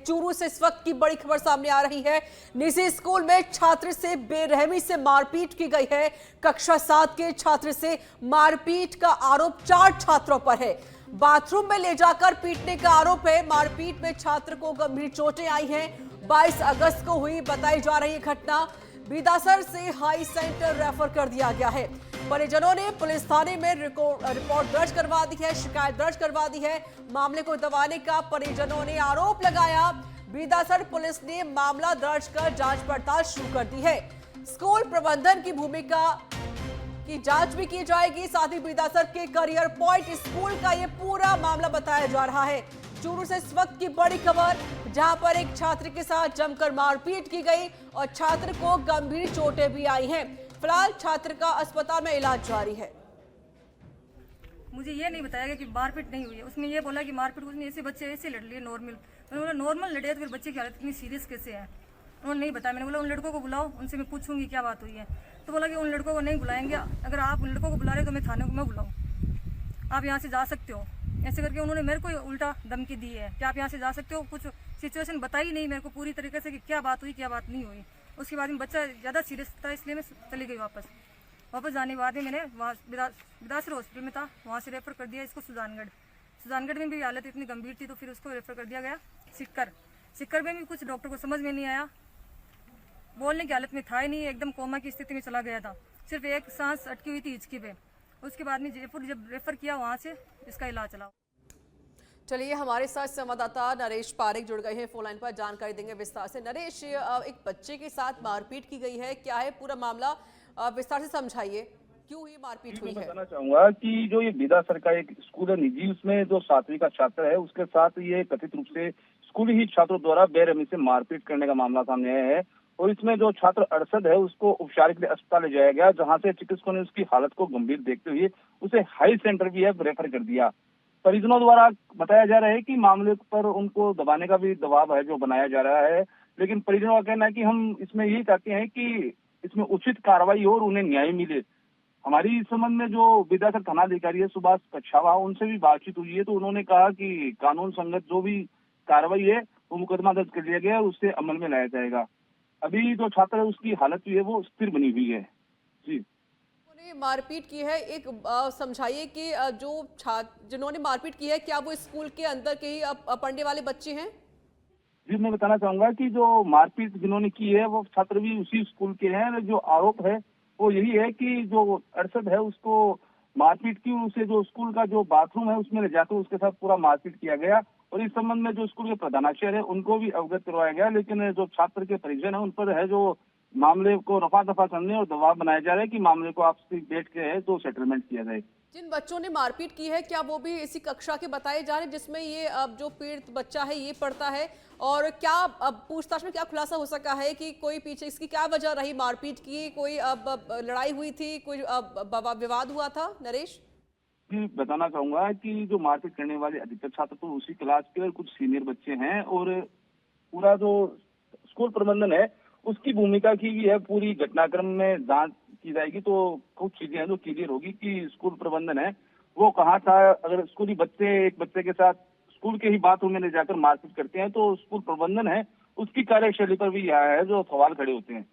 चूरू से इस वक्त की बड़ी खबर सामने आ रही है। निजी स्कूल में छात्र से बेरहमी से मारपीट की गई है। कक्षा 7 के छात्र से मारपीट का आरोप 4 छात्रों पर है। बाथरूम में ले जाकर पीटने का आरोप है। मारपीट में छात्र को गंभीर चोटें आई हैं। 22 अगस्त को हुई बताई जा रही घटना। बीदासर से हाई सेंटर रेफर कर दिया गया है। परिजनों ने पुलिस थाने में रिपोर्ट दर्ज करवा दी है, शिकायत दर्ज करवा दी है। मामले को दबाने का परिजनों ने आरोप लगाया। बीदासर पुलिस ने मामला दर्ज कर जांच पड़ताल शुरू कर दी है। स्कूल प्रबंधन की भूमिका की जांच भी की जाएगी। साथ ही बीदासर के करियर पॉइंट स्कूल का यह पूरा मामला बताया जा रहा है। चूरू से इस वक्त की बड़ी खबर, जहां पर एक छात्र के साथ जमकर मारपीट की गई और छात्र को गंभीर चोटें भी आई हैं। फिलहाल छात्र का अस्पताल में इलाज जारी है। मुझे ये नहीं बताया गया कि मारपीट नहीं हुई है। उसने ये बोला कि मारपीट उसने ऐसे बच्चे ऐसे लड़ लिए नॉर्मल। मैंने बोला नॉर्मल लड़े तो फिर बच्चे की हालत इतनी सीरियस कैसे है? उन्होंने नहीं बताया। मैंने बोला उन लड़कों को बुलाओ, उनसे मैं पूछूंगी क्या बात हुई है। तो बोला कि उन लड़कों को नहीं बुलाएंगे, अगर आप उन लड़कों को बुला रहे तो मैं थाने को मैं बुलाऊँ, आप यहाँ से जा सकते हो। ऐसे करके उन्होंने मेरे को उल्टा धमकी दी है कि आप यहाँ से जा सकते हो। कुछ सिचुएशन बताई नहीं मेरे को पूरी तरीके से कि क्या बात हुई क्या बात नहीं हुई। उसके बाद में बच्चा ज़्यादा सीरियस था, इसलिए मैं चली गई वापस जाने के बाद में मैंने वहाँ बिदासर हॉस्पिटल में था, वहाँ से रेफ़र कर दिया इसको सुजानगढ़ में भी हालत इतनी गंभीर थी तो फिर उसको रेफ़र कर दिया गया सिक्कर में भी कुछ डॉक्टर को समझ में नहीं आया, बोलने की हालत में था ही नहीं, एकदम कोमा की स्थिति में चला गया था। सिर्फ एक सांस अटकी हुई थी हिचकी पे। उसके बाद में जयपुर जब रेफ़र किया वहाँ से इसका इलाज चला। चलिए, हमारे साथ संवाददाता नरेश पारेख जुड़ गए हैं, फोन लाइन पर जानकारी देंगे विस्तार से। नरेश, एक बच्चे के साथ मारपीट की गई है, क्या है पूरा मामला, विस्तार से समझाइए, क्यों ही मारपीट हुई है? मैं बताना चाहूंगा कि जो ये बीदासर का एक स्कूल है निजी, उसमें जो 7वीं का छात्र है उसके साथ ये कथित रूप से स्कूली ही छात्रों द्वारा बेरहमी से मारपीट करने का मामला सामने आया है। और इसमें जो छात्र अरशद है उसको उपचार के लिए अस्पताल ले जाया गया, जहाँ से चिकित्सकों ने उसकी हालत को गंभीर देखते हुए उसे हाई सेंटर भी है रेफर कर दिया। परिजनों द्वारा बताया जा रहा है कि मामले पर उनको दबाने का भी दबाव है जो बनाया जा रहा है, लेकिन परिजनों का कहना है कि हम इसमें यही चाहते हैं कि इसमें उचित कार्रवाई हो और उन्हें न्याय मिले। हमारी इस संबंध में जो बीदासर थाना अधिकारी है सुभाष कच्छावा, उनसे भी बातचीत हुई है तो उन्होंने कहा कि कानून संगत जो भी कार्रवाई है वो मुकदमा दर्ज कर लिया गया है, उससे अमल में लाया जाएगा। अभी जो छात्र है उसकी हालत जो है वो स्थिर बनी हुई है। जी, मारपीट की है, एक समझाइए कि जो छात्र जिन्होंने मारपीट की है क्या वो स्कूल के अंदर के ही पढ़ने वाले बच्चे हैं? जी, मैं बताना चाहूंगा कि जो मारपीट जिन्होंने की है वो छात्र भी उसी स्कूल के हैं। जो आरोप है वो यही है कि जो अरशद है उसको मारपीट की, उसे जो स्कूल का जो बाथरूम है उसमें ले जाकर उसके साथ पूरा मारपीट किया गया। और इस संबंध में जो स्कूल के प्रधानाचार्य है उनको भी अवगत करवाया गया, लेकिन जो छात्र के परिजन है उन पर है जो मामले को रफा दफा करने और दबाव बनाया जा रहा है कि मामले को आपसी बैठ के है तो सेटलमेंट किया जाए। जिन बच्चों ने मारपीट की है क्या वो भी इसी कक्षा के बताए जा रहे हैं जिसमें ये अब जो पीड़ित बच्चा है ये पढ़ता है? और क्या अब पूछताछ में क्या खुलासा हो सका है कि कोई पीछे इसकी क्या वजह रही मारपीट की? कोई अब लड़ाई हुई थी, कोई विवाद हुआ था? नरेश जी, बताना चाहूंगा कि जो मारपीट करने वाले अधिकतर छात्र तो उसी क्लास के और कुछ सीनियर बच्चे हैं और पूरा जो स्कूल प्रबंधन है उसकी भूमिका की भी है। पूरी घटनाक्रम में जांच की जाएगी तो कुछ चीजें हैं जो क्लियर होगी कि स्कूल प्रबंधन है वो कहाँ था। अगर स्कूली बच्चे एक बच्चे के साथ स्कूल के ही बाथरूम में ले जाकर मारपीट करते हैं तो स्कूल प्रबंधन है उसकी कार्यशैली पर भी यह है जो सवाल खड़े होते हैं।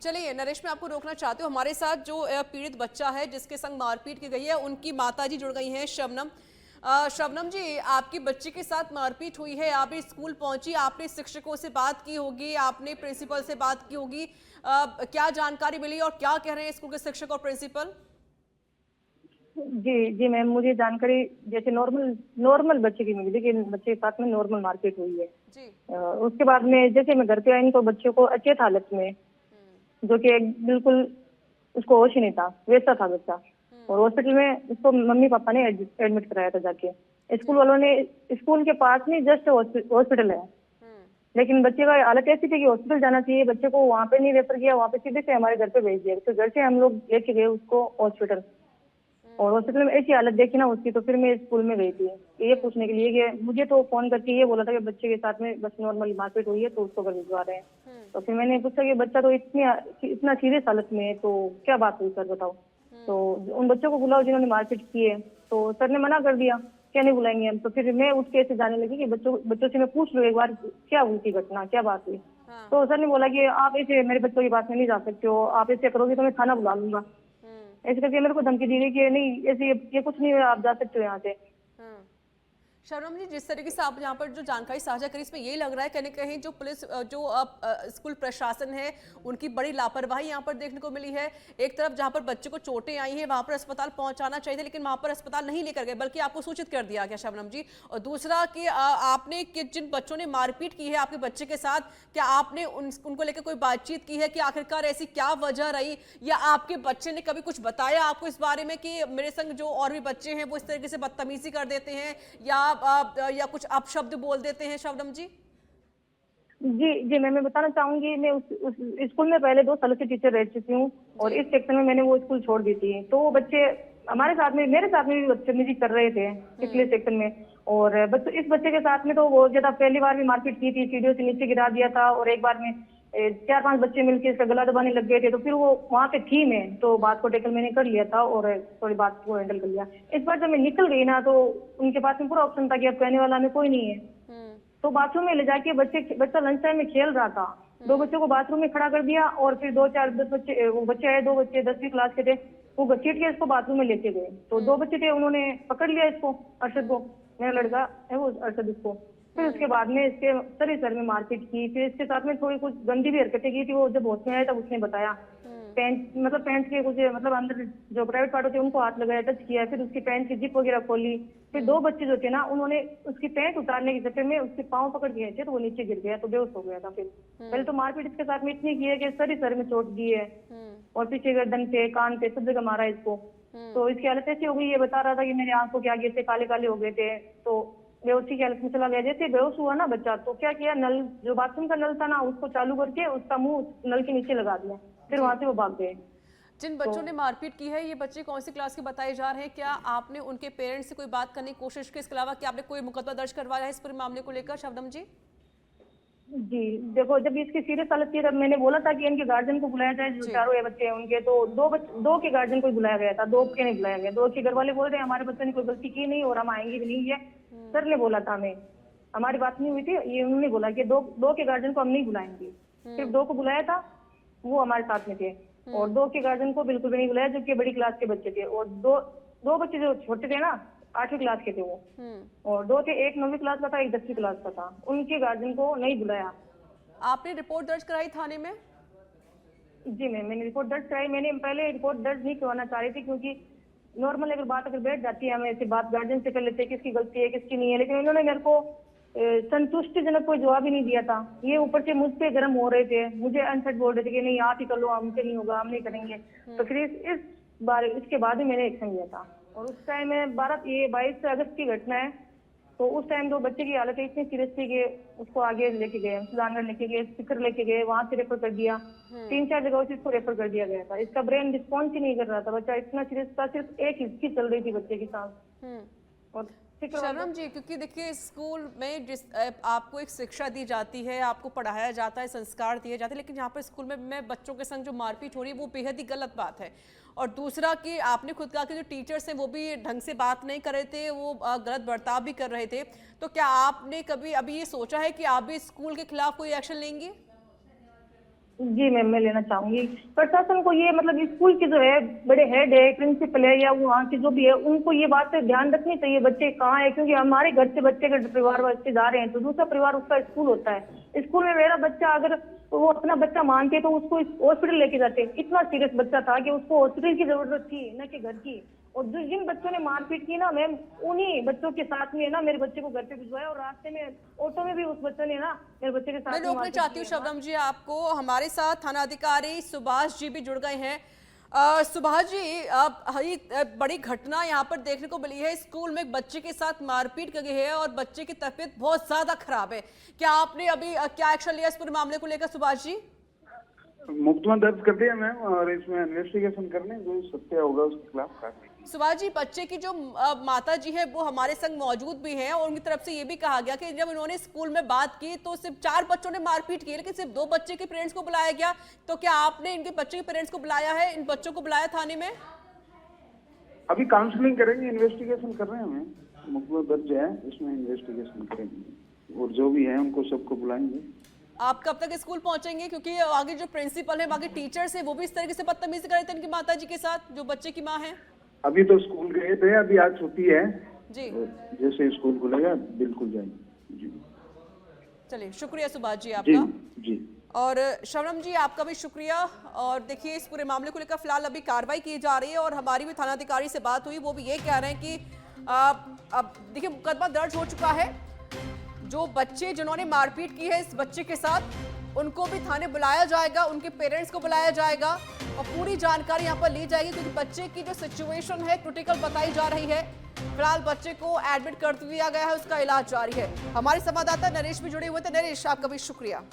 चलिए नरेश, मैं आपको रोकना चाहती हूँ। हमारे साथ जो पीड़ित बच्चा है जिसके संग मारपीट की गई है उनकी माताजी जुड़ गई हैं, शबनम। शबनम जी, आपकी बच्ची के साथ मारपीट हुई है, आप स्कूल पहुंची, आपने शिक्षकों से बात की होगी, आपने प्रिंसिपल से बात की होगी, क्या जानकारी मिली और क्या कह रहे हैं स्कूल के शिक्षक और प्रिंसिपल? जी मैम, मुझे जानकारी जैसे नॉर्मल बच्चे की मिली कि बच्चे के साथ में नॉर्मल मारपीट हुई है जी। उसके बाद में जैसे मैं घर पे आई तो बच्चे को अचेत हालत में, जो कि बिल्कुल उसको होश ही नहीं था, वैसा था बच्चा। और हॉस्पिटल में उसको मम्मी पापा ने एडमिट कराया था जाके। स्कूल वालों ने, स्कूल के पास में जस्ट हॉस्पिटल है, लेकिन बच्चे का हालत ऐसी थी कि हॉस्पिटल जाना चाहिए, बच्चे को वहाँ पे नहीं रेफर किया, वहाँ पे सीधे से हमारे घर पे भेज दिया। तो घर से हम लोग लेके गए उसको हॉस्पिटल और हॉस्पिटल में ऐसी हालत देखी ना उसकी, तो फिर मैं स्कूल में गई थी ये पूछने के लिए कि मुझे तो फोन करके ये बोला था कि बच्चे के साथ में बस नॉर्मल मारपीट हुई है तो उसको घर भिजवा रहे हैं। तो फिर मैंने पूछा कि बच्चा तो इतना सीरियस हालत में है तो क्या बात हुई सर बताओ। तो उन बच्चों को बुलाओ जिन्होंने मारपीट की है, तो सर ने मना कर दिया क्या नहीं बुलाएंगे हम? तो फिर मैं उठ के ऐसे जाने लगी कि बच्चों से मैं पूछ लूँ एक बार क्या हुई थी घटना, क्या बात हुई। तो सर ने बोला कि आप ऐसे मेरे बच्चों के पास में नहीं जा सकते हो, आप ऐसे करोगे तो मैं थाना बुला लूंगा। ऐसे करके मेरे को धमकी दी गई कि नहीं ऐसे ये कुछ नहीं है, आप जा सकते हो यहाँ से। शबनम जी, जिस तरीके से आप यहाँ पर जो जानकारी साझा करी, इसमें ये लग रहा है कहीं ना कहीं जो पुलिस जो स्कूल प्रशासन है उनकी बड़ी लापरवाही यहाँ पर देखने को मिली है। एक तरफ जहाँ पर बच्चे को चोटें आई हैं वहाँ पर अस्पताल पहुँचाना चाहिए था, लेकिन वहाँ पर अस्पताल नहीं लेकर गए बल्कि आपको सूचित कर दिया गया शबनम जी। और दूसरा कि आपने जिन बच्चों ने मारपीट की है आपके बच्चे के साथ, क्या आपने उनको लेकर कोई बातचीत की है कि आखिरकार ऐसी क्या वजह रही, या आपके बच्चे ने कभी कुछ बताया आपको इस बारे में कि मेरे संग जो और भी बच्चे हैं वो इस तरीके से बदतमीजी कर देते हैं या कुछ अपशब्द बोल देते हैं? शबनम जी जी मैं बताना चाहूंगी, मैं उस स्कूल में पहले 2 सालों से टीचर रह चुकी हूँ और इस सेक्शन में मैंने वो स्कूल छोड़ दी थी। तो वो बच्चे हमारे साथ में, मेरे साथ में भी बदतमीजी कर रहे थे पिछले सेक्शन में। और इस बच्चे के साथ में तो वो ज्यादा पहली बार भी मारपीट की थी, सीढ़ियों से नीचे गिरा दिया था और एक बार में 4-5 बच्चे मिलकर इसका गला दबाने लग गए थे। तो फिर वो वहाँ पे थी मैं, तो बात को टैकल मैंने कर लिया था और थोड़ी बात को हैंडल कर लिया। इस बार जब मैं निकल गई ना तो उनके पास में पूरा ऑप्शन था कि अब कहने वाला में कोई नहीं है। तो बाथरूम में ले जाके बच्चा लंच टाइम में खेल रहा था, 2 बच्चों को बाथरूम में खड़ा कर दिया और फिर 2-4-10 बच्चे, वो बच्चे आए 2 बच्चे 10वीं क्लास के थे, वो घसीट के इसको बाथरूम में लेके गए। तो 2 बच्चे थे, उन्होंने पकड़ लिया इसको, अरशद को, मेरा लड़का है वो अरशद इसको। फिर उसके बाद में इसके सर में मारपीट की, फिर इसके साथ में थोड़ी कुछ गंदी भी हरकतें की थी। वो जब होश में आया तब उसने बताया, पैंट के कुछ मतलब अंदर जो प्राइवेट पार्ट होते हैं उनको हाथ लगाया, टच किया, फिर उसकी पैंट की जिप वगैरह खोली। फिर 2 बच्चे जो थे ना उन्होंने उसकी पैंट उतारने के चक्कर में उसके पाँव पकड़ के थे तो वो नीचे गिर गया, तो बेहोश हो गया था। फिर पहले तो मारपीट इसके साथ में इतनी की है कि सर में चोट दी है और पीछे गर्दन पे, कान पे, सब जगह मारा इसको। तो इसकी हालत ऐसी हो गई, ये बता रहा था कि मेरे आंखों के आगे से काले काले हो गए थे। तो बेहोशी की हालत में चला गया। जैसे बेहोश हुआ ना बच्चा, तो क्या किया, नल जो बाथरूम का नल था ना उसको चालू करके उसका मुंह नल के नीचे लगा दिया, फिर वहां से वो भाग गए। जिन बच्चों ने मारपीट की है ये बच्चे कौन सी क्लास के बताए जा रहे हैं? क्या आपने उनके पेरेंट्स से कोई बात करने की कोशिश की? इसके अलावा क्या आपने कोई मुकदमा दर्ज करवाया है इस पूरे मामले को लेकर शबनम जी? जी देखो, जब इसकी सीरियस हालत थी तब मैंने बोला था कि इनके गार्जियन को बुलाया जाए, जो चारों ये बच्चे हैं उनके। तो 2 के गार्जियन को बुलाया गया था, 2 के नहीं बुलाया गया। 2 के घर वाले बोल रहे हैं हमारे बच्चे ने कोई गलती की नहीं और हम आएंगे भी नहीं। ये सर ने बोला था, हमें हमारी बात नहीं हुई थी, ये उन्होंने बोला कि 2 के गार्जियन को हम नहीं बुलाएंगे। सिर्फ 2 को बुलाया था, वो हमारे साथ में थे, और 2 के गार्जियन को बिल्कुल भी नहीं बुलाया जो कि बड़ी क्लास के बच्चे थे। और दो बच्चे जो छोटे थे ना 8वीं क्लास के थे वो, और 2 थे, एक 9वीं क्लास का था, एक 10वीं क्लास का था, उनके गार्जियन को नहीं बुलाया। आपने रिपोर्ट दर्ज कराई थाने में? जी मैंने रिपोर्ट दर्ज कराई। मैंने पहले रिपोर्ट दर्ज नहीं करवाना चाह रही थी क्योंकि नॉर्मल अगर बैठ जाती है हमें ऐसी बात गार्जियन से कर लेते हैं किसकी गलती है किसकी नहीं है, लेकिन उन्होंने मेरे को संतुष्टिजनक कोई जवाब ही नहीं दिया था। ये ऊपर से मुझ पे गर्म हो रहे थे, मुझे अनसट बोल रहे थे कि नहीं आप ही कर लो, हमसे नहीं होगा, हम नहीं करेंगे। तो फिर इसके बाद ही मैंने एक्शन लिया था। और उस टाइम में 22 अगस्त की घटना है, तो उस टाइम जो बच्चे की हालत इतनी सीरियस थी कि उसको आगे लेके गए, सुधानगढ़ लेके गए, स्पीकर लेके गए, वहां से रेफर कर दिया। 3-4 जगहों से इसको रेफर कर दिया गया था। इसका ब्रेन रिस्पॉन्स ही नहीं कर रहा था, बच्चा इतना सीरियस था, सिर्फ एक हिचकी चल रही थी बच्चे की सांस। और शबनम जी, क्योंकि देखिए स्कूल में जिस आपको एक शिक्षा दी जाती है, आपको पढ़ाया जाता है, संस्कार दिए जाते हैं, लेकिन यहाँ पर स्कूल में बच्चों के संग जो मारपीट हो रही है वो बेहद ही गलत बात है। और दूसरा कि आपने खुद कहा कि जो टीचर्स हैं वो भी ढंग से बात नहीं कर रहे थे, वो गलत बर्ताव भी कर रहे थे। तो क्या आपने कभी अभी ये सोचा है कि आप भी स्कूल के खिलाफ कोई एक्शन लेंगे? जी मैम, मैं लेना चाहूंगी। प्रशासन को ये मतलब स्कूल के जो है बड़े हेड है, प्रिंसिपल है या वहाँ के जो भी है, उनको ये बात ध्यान रखनी चाहिए बच्चे कहाँ है। क्योंकि हमारे घर से बच्चे का परिवार बच्चे जा रहे हैं तो दूसरा परिवार उसका स्कूल होता है। स्कूल में मेरा बच्चा अगर वो अपना बच्चा मानते तो उसको हॉस्पिटल लेके जाते। इतना सीरियस बच्चा था कि उसको हॉस्पिटल की जरूरत थी, न कि घर की। और जिन बच्चों ने मारपीट की ना मैम, उन्हीं बच्चों के साथ में ना मेरे बच्चे को घर पे भिजवाया, और रास्ते में ऑटो में भी उस बच्चे ने ना मेरे बच्चे के साथ। मैं रोकना चाहती हूँ शबनम जी आपको, हमारे साथ थाना अधिकारी सुभाष जी भी जुड़ गए हैं। सुभाष जी, बड़ी घटना यहाँ पर देखने को मिली है, स्कूल में एक बच्चे के साथ मारपीट की गई है और बच्चे की तबीयत बहुत ज्यादा खराब है। क्या आपने अभी क्या एक्शन लिया इस पूरे मामले को लेकर सुभाष जी? मुकदमा दर्ज कर दिया मैम, और इसमें इन्वेस्टिगेशन करने जो सत्य होगा उसके खिलाफ कार्रवाई। सुभाष जी, बच्चे की जो माता जी है वो हमारे संग मौजूद भी हैं और उनकी तरफ से ये भी कहा गया कि जब इन्होंने स्कूल में बात की तो सिर्फ 4 बच्चों ने मारपीट की, लेकिन सिर्फ 2 बच्चे के पेरेंट्स को बुलाया गया। तो क्या आपने इनके बच्चे के पेरेंट्स को बुलाया है, इन बच्चों को बुलाया थाने में? अभी काउंसलिंग करेंगे, इन्वेस्टिगेशन कर रहे हैं। मुकदमा दर्ज है, इसमें इन्वेस्टिगेशन करेंगे और जो भी है उनको सबको बुलाएंगे। आप कब तक स्कूल पहुंचेंगे, क्योंकि आगे जो प्रिंसिपल है, बाकी टीचर्स है, वो भी इस तरीके से बदतमीजी कर रहे थे इनकी माता जी के साथ, जो बच्चे की माँ है? अभी तो स्कूल गए थे, अभी आज छुट्टी है जी। और जैसे स्कूल खुलेगा बिल्कुल जाएंगे। जी चलिए, शुक्रिया सुभाष जी जी आपका। जी। और शबनम जी आपका भी शुक्रिया। और देखिए, इस पूरे मामले को लेकर फिलहाल अभी कार्रवाई की जा रही है और हमारी भी थानाधिकारी से बात हुई, वो भी ये कह रहे हैं कि अब देखिए मुकदमा दर्ज हो चुका है। जो बच्चे जिन्होंने मारपीट की है इस बच्चे के साथ, उनको भी थाने बुलाया जाएगा, उनके पेरेंट्स को बुलाया जाएगा और पूरी जानकारी यहाँ पर ली जाएगी, क्योंकि बच्चे की जो सिचुएशन है क्रिटिकल बताई जा रही है। फिलहाल बच्चे को एडमिट कर दिया गया है, उसका इलाज जारी है। हमारे संवाददाता नरेश भी जुड़े हुए थे। नरेश, आपका भी शुक्रिया।